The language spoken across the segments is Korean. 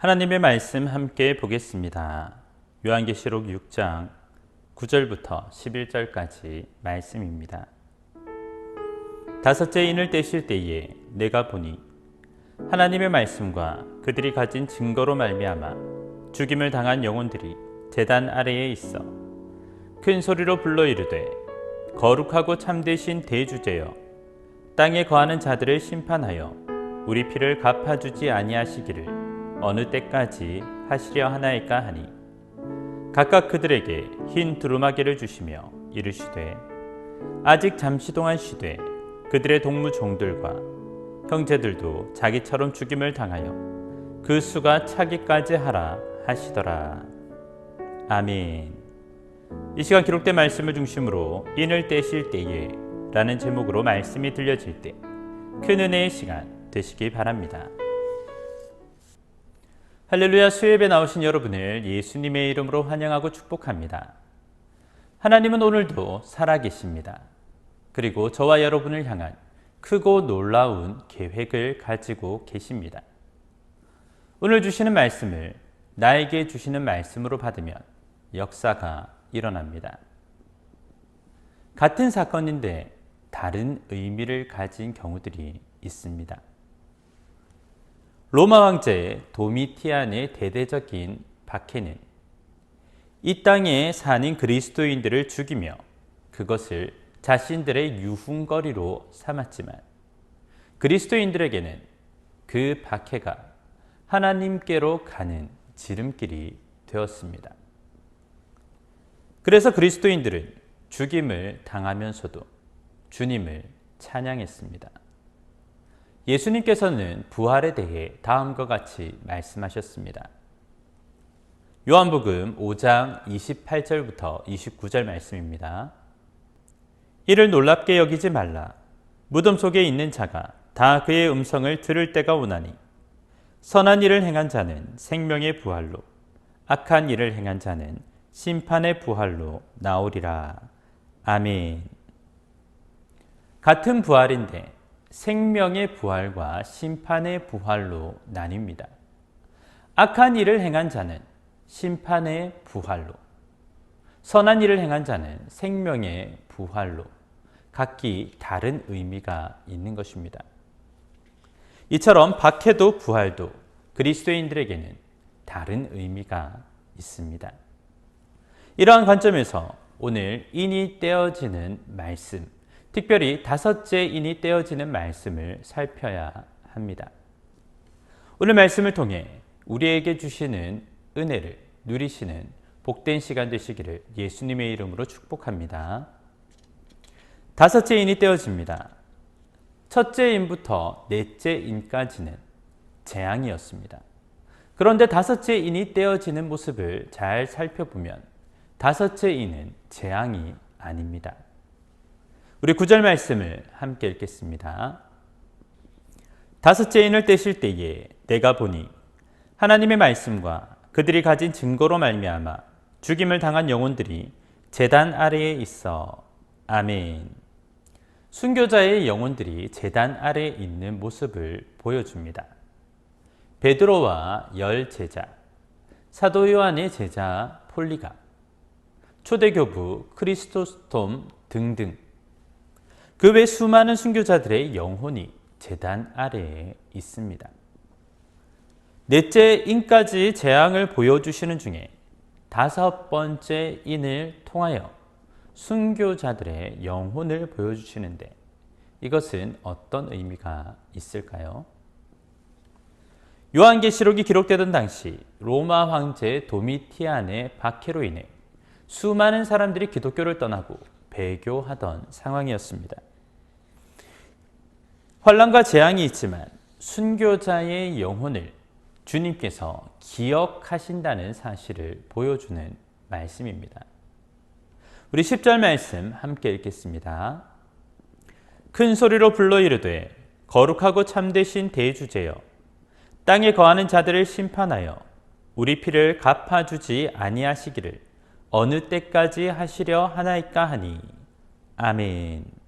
하나님의 말씀 함께 보겠습니다. 요한계시록 6장 9절부터 11절까지 말씀입니다. 다섯째 인을 떼실 때에 내가 보니 하나님의 말씀과 그들이 가진 증거로 말미암아 죽임을 당한 영혼들이 제단 아래에 있어 큰 소리로 불러 이르되 거룩하고 참되신 대주제여 땅에 거하는 자들을 심판하여 우리 피를 갚아주지 아니하시기를 어느 때까지 하시려 하나이까 하니 각각 그들에게 흰 두루마기를 주시며 이르시되 아직 잠시 동안 쉬되 그들의 동무 종들과 형제들도 자기처럼 죽임을 당하여 그 수가 차기까지 하라 하시더라. 아멘. 이 시간 기록된 말씀을 중심으로 인을 떼실 때에 라는 제목으로 말씀이 들려질 때 큰 은혜의 시간 되시기 바랍니다. 할렐루야. 수요예배 나오신 여러분을 예수님의 이름으로 환영하고 축복합니다. 하나님은 오늘도 살아계십니다. 그리고 저와 여러분을 향한 크고 놀라운 계획을 가지고 계십니다. 오늘 주시는 말씀을 나에게 주시는 말씀으로 받으면 역사가 일어납니다. 같은 사건인데 다른 의미를 가진 경우들이 있습니다. 로마 황제 도미티안의 대대적인 박해는 이 땅에 사는 그리스도인들을 죽이며 그것을 자신들의 유흥거리로 삼았지만 그리스도인들에게는 그 박해가 하나님께로 가는 지름길이 되었습니다. 그래서 그리스도인들은 죽임을 당하면서도 주님을 찬양했습니다. 예수님께서는 부활에 대해 다음과 같이 말씀하셨습니다. 요한복음 5장 28절부터 29절 말씀입니다. 이를 놀랍게 여기지 말라. 무덤 속에 있는 자가 다 그의 음성을 들을 때가 오나니 선한 일을 행한 자는 생명의 부활로 악한 일을 행한 자는 심판의 부활로 나오리라. 아멘. 같은 부활인데 생명의 부활과 심판의 부활로 나뉩니다. 악한 일을 행한 자는 심판의 부활로, 선한 일을 행한 자는 생명의 부활로 각기 다른 의미가 있는 것입니다. 이처럼 박해도 부활도 그리스도인들에게는 다른 의미가 있습니다. 이러한 관점에서 오늘 인이 떼어지는 말씀, 특별히 다섯째 인이 떼어지는 말씀을 살펴야 합니다. 오늘 말씀을 통해 우리에게 주시는 은혜를 누리시는 복된 시간 되시기를 예수님의 이름으로 축복합니다. 다섯째 인이 떼어집니다. 첫째 인부터 넷째 인까지는 재앙이었습니다. 그런데 다섯째 인이 떼어지는 모습을 잘 살펴보면 다섯째 인은 재앙이 아닙니다. 우리 9절 말씀을 함께 읽겠습니다. 다섯째 인을 떼실 때에 내가 보니 하나님의 말씀과 그들이 가진 증거로 말미암아 죽임을 당한 영혼들이 제단 아래에 있어. 아멘. 순교자의 영혼들이 제단 아래에 있는 모습을 보여줍니다. 베드로와 열 제자, 사도 요한의 제자 폴리가, 초대교부 크리스토스톰 등등 그 외 수많은 순교자들의 영혼이 제단 아래에 있습니다. 넷째 인까지 재앙을 보여주시는 중에 다섯 번째 인을 통하여 순교자들의 영혼을 보여주시는데 이것은 어떤 의미가 있을까요? 요한계시록이 기록되던 당시 로마 황제 도미티안의 박해로 인해 수많은 사람들이 기독교를 떠나고 배교하던 상황이었습니다. 환난과 재앙이 있지만 순교자의 영혼을 주님께서 기억하신다는 사실을 보여주는 말씀입니다. 우리 10절 말씀 함께 읽겠습니다. 큰 소리로 불러 이르되 거룩하고 참되신 대주제여 땅에 거하는 자들을 심판하여 우리 피를 갚아주지 아니하시기를 어느 때까지 하시려 하나이까 하니. 아멘.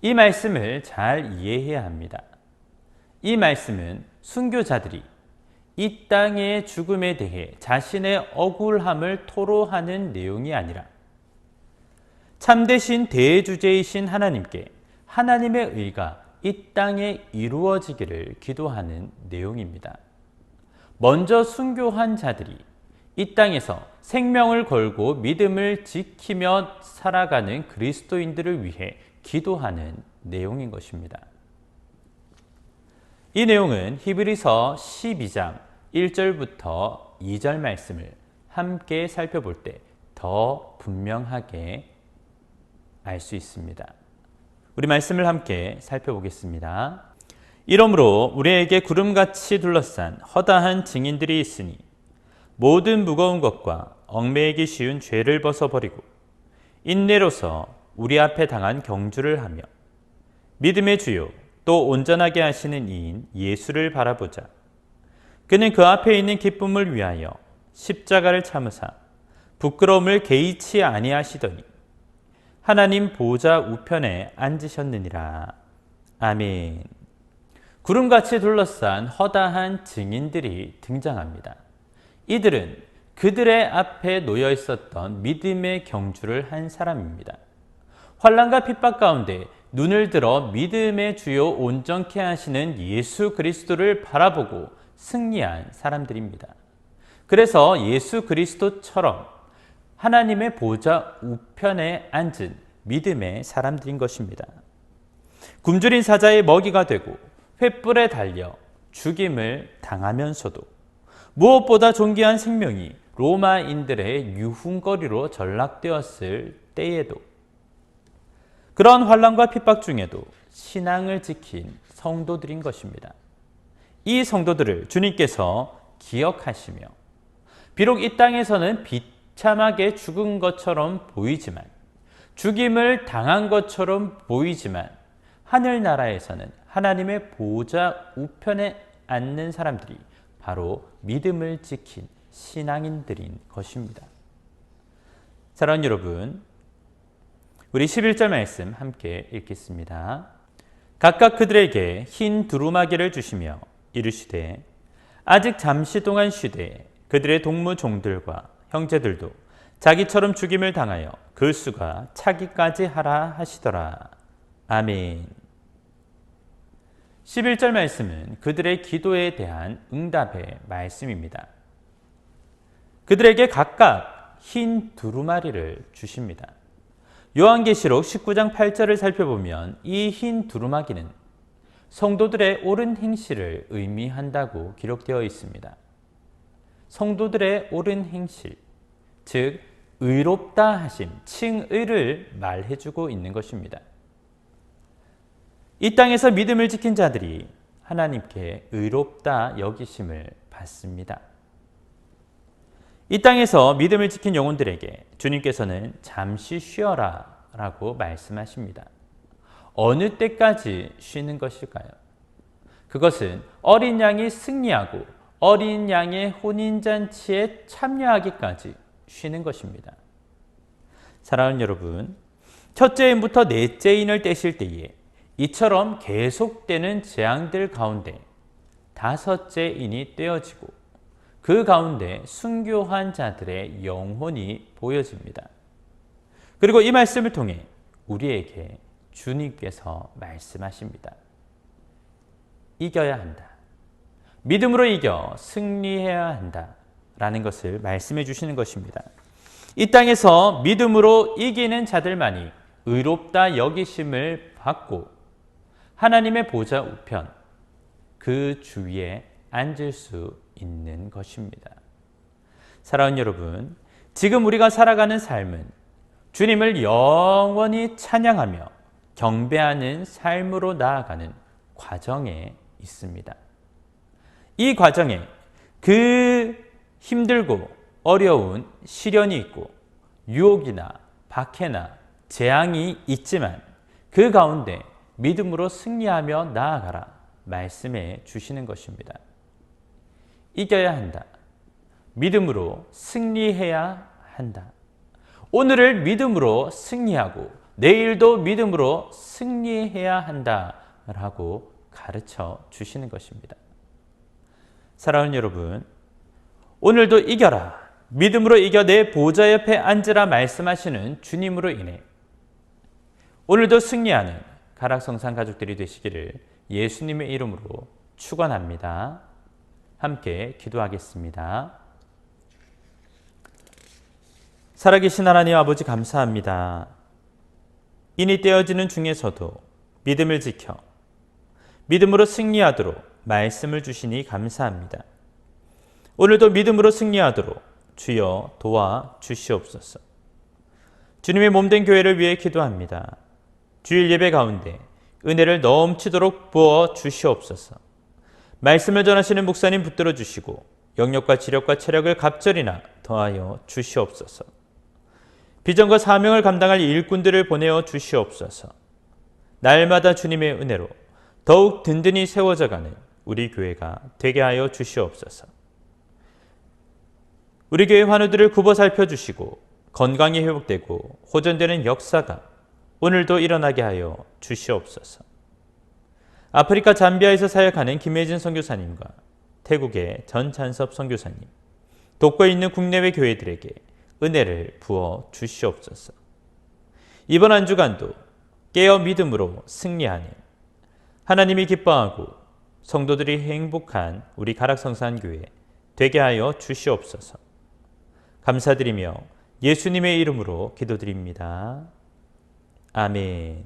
이 말씀을 잘 이해해야 합니다. 이 말씀은 순교자들이 이 땅의 죽음에 대해 자신의 억울함을 토로하는 내용이 아니라 참되신 대주제이신 하나님께 하나님의 의가 이 땅에 이루어지기를 기도하는 내용입니다. 먼저 순교한 자들이 이 땅에서 생명을 걸고 믿음을 지키며 살아가는 그리스도인들을 위해 기도하는 내용인 것입니다. 이 내용은 히브리서 12장 1절부터 2절 말씀을 함께 살펴볼 때 더 분명하게 알 수 있습니다. 우리 말씀을 함께 살펴보겠습니다. 이러므로 우리에게 구름같이 둘러싼 허다한 증인들이 있으니 모든 무거운 것과 얽매이기 쉬운 죄를 벗어버리고 인내로서 우리 앞에 당한 경주를 하며 믿음의 주요 또 온전하게 하시는 이인 예수를 바라보자. 그는 그 앞에 있는 기쁨을 위하여 십자가를 참으사 부끄러움을 개의치 아니하시더니 하나님 보좌 우편에 앉으셨느니라. 아멘. 구름같이 둘러싼 허다한 증인들이 등장합니다. 이들은 그들의 앞에 놓여 있었던 믿음의 경주를 한 사람입니다. 환난과 핍박 가운데 눈을 들어 믿음의 주요 온전케 하시는 예수 그리스도를 바라보고 승리한 사람들입니다. 그래서 예수 그리스도처럼 하나님의 보좌 우편에 앉은 믿음의 사람들인 것입니다. 굶주린 사자의 먹이가 되고 횃불에 달려 죽임을 당하면서도 무엇보다 존귀한 생명이 로마인들의 유흥거리로 전락되었을 때에도 그런 환난과 핍박 중에도 신앙을 지킨 성도들인 것입니다. 이 성도들을 주님께서 기억하시며 비록 이 땅에서는 비참하게 죽은 것처럼 보이지만 죽임을 당한 것처럼 보이지만 하늘나라에서는 하나님의 보좌 우편에 앉는 사람들이 바로 믿음을 지킨 신앙인들인 것입니다. 사랑하는 여러분, 우리 11절 말씀 함께 읽겠습니다. 각각 그들에게 흰 두루마기를 주시며 이르시되 아직 잠시 동안 쉬되 그들의 동무 종들과 형제들도 자기처럼 죽임을 당하여 그 수가 차기까지 하라 하시더라. 아멘. 11절 말씀은 그들의 기도에 대한 응답의 말씀입니다. 그들에게 각각 흰 두루마리를 주십니다. 요한계시록 19장 8절을 살펴보면 이 흰 두루마기는 성도들의 옳은 행실을 의미한다고 기록되어 있습니다. 성도들의 옳은 행실, 즉 의롭다 하심, 칭의를 말해주고 있는 것입니다. 이 땅에서 믿음을 지킨 자들이 하나님께 의롭다 여기심을 받습니다. 이 땅에서 믿음을 지킨 영혼들에게 주님께서는 잠시 쉬어라 라고 말씀하십니다. 어느 때까지 쉬는 것일까요? 그것은 어린 양이 승리하고 어린 양의 혼인잔치에 참여하기까지 쉬는 것입니다. 사랑하는 여러분, 첫째 인부터 넷째 인을 떼실 때에 이처럼 계속되는 재앙들 가운데 다섯째 인이 떼어지고 그 가운데 순교한 자들의 영혼이 보여집니다. 그리고 이 말씀을 통해 우리에게 주님께서 말씀하십니다. 이겨야 한다. 믿음으로 이겨 승리해야 한다. 라는 것을 말씀해 주시는 것입니다. 이 땅에서 믿음으로 이기는 자들만이 의롭다 여기심을 받고 하나님의 보좌 우편, 그 주위에 앉을 수 있는 것입니다. 사랑하는 여러분, 지금 우리가 살아가는 삶은 주님을 영원히 찬양하며 경배하는 삶으로 나아가는 과정에 있습니다. 이 과정에 그 힘들고 어려운 시련이 있고 유혹이나 박해나 재앙이 있지만 그 가운데 믿음으로 승리하며 나아가라 말씀해 주시는 것입니다. 이겨야 한다. 믿음으로 승리해야 한다. 오늘을 믿음으로 승리하고 내일도 믿음으로 승리해야 한다라고 가르쳐 주시는 것입니다. 사랑하는 여러분, 오늘도 이겨라. 믿음으로 이겨 내 보좌 옆에 앉으라 말씀하시는 주님으로 인해 오늘도 승리하는 가락성산 가족들이 되시기를 예수님의 이름으로 축원합니다. 함께 기도하겠습니다. 살아계신 하나님 아버지 감사합니다. 인이 떼어지는 중에서도 믿음을 지켜 믿음으로 승리하도록 말씀을 주시니 감사합니다. 오늘도 믿음으로 승리하도록 주여 도와 주시옵소서. 주님의 몸된 교회를 위해 기도합니다. 주일 예배 가운데 은혜를 넘치도록 부어 주시옵소서. 말씀을 전하시는 목사님 붙들어 주시고 영역과 지력과 체력을 갑절이나 더하여 주시옵소서. 비전과 사명을 감당할 일꾼들을 보내어 주시옵소서. 날마다 주님의 은혜로 더욱 든든히 세워져가는 우리 교회가 되게 하여 주시옵소서. 우리 교회 환우들을 굽어 살펴주시고 건강이 회복되고 호전되는 역사가 오늘도 일어나게 하여 주시옵소서. 아프리카 잠비아에서 사역하는 김혜진 선교사님과 태국의 전찬섭 선교사님, 돕고 있는 국내외 교회들에게 은혜를 부어 주시옵소서. 이번 한 주간도 깨어 믿음으로 승리하는 하나님이 기뻐하고 성도들이 행복한 우리 가락성산교회 되게 하여 주시옵소서. 감사드리며 예수님의 이름으로 기도드립니다. 아멘.